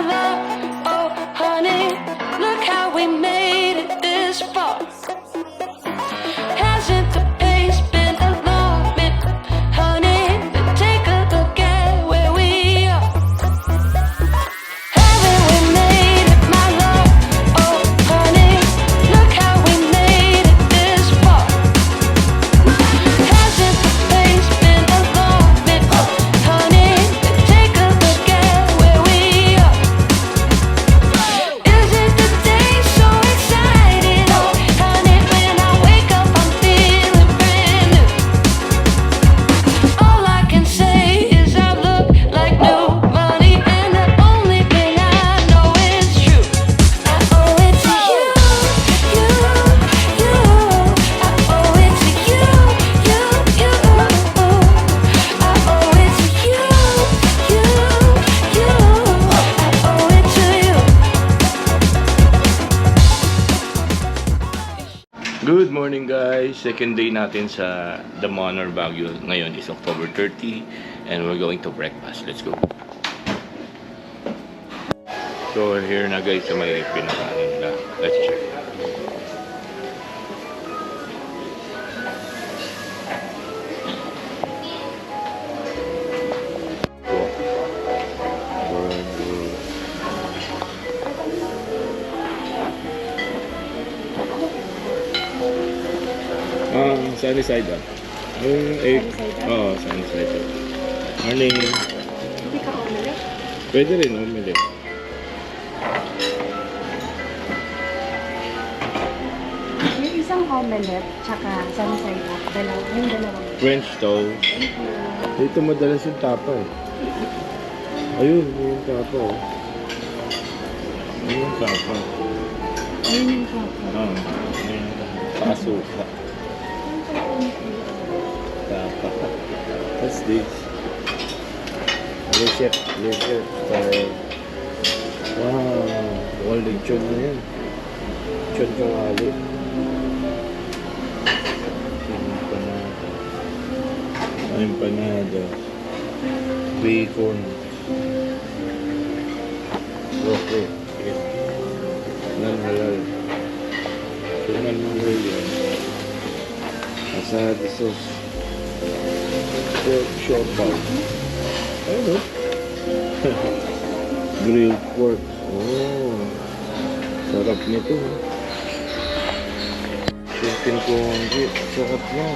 my love. Oh, honey, look how we made it this far. Hasn't the pace been alarming, honey? Take a look at where we are. Haven't we made it, my love? Oh, honey, look how we made it this far. Hasn't the pace been alarming, honey? Take a look at where we are. Isn't the day so exciting? Oh, honey, when I wake up, I'm feeling brand new. All I can say is I look like new money, and the only thing I know is true. I owe it to you, you, you. I owe it to you, you, you. I owe it to you, you, you. I owe it to you. Good morning guys! Second day natin sa The Manor Baguio. Ngayon is October 30 and we're going to breakfast. Let's go! So here na guys sa may pinakaano nila. Let's check. Sunny side up. Yung egg. Oo, sunny side up. Morning. Hindi ka omelette? Pwede rin omelette. Yung isang omelette, tsaka sunny side up. Yung dalawang. French toast. Dito madalas yung tapa eh. Ayun, yung tapa oh. Ayun yung tapa. Ayun yung coffee. Oo. Ayun yung tapa. Pakasuka. Tapa. What's this? Lechep. Lechep. Wow. All lechon na yan. Lechon kawali. Empanada. Bacon. Roque. Non-halal. So, non-halal yan. Asada sauce. Pork siopaw. Ayun o. Grilled pork. Oh. Sarap nito. Chicken congee. Sarap na.